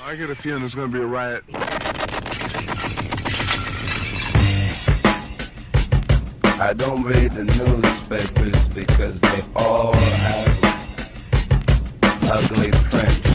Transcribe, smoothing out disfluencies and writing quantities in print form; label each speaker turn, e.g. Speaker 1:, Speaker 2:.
Speaker 1: I get a feeling there's going to be a riot.
Speaker 2: I don't read the newspapers because they all have ugly print.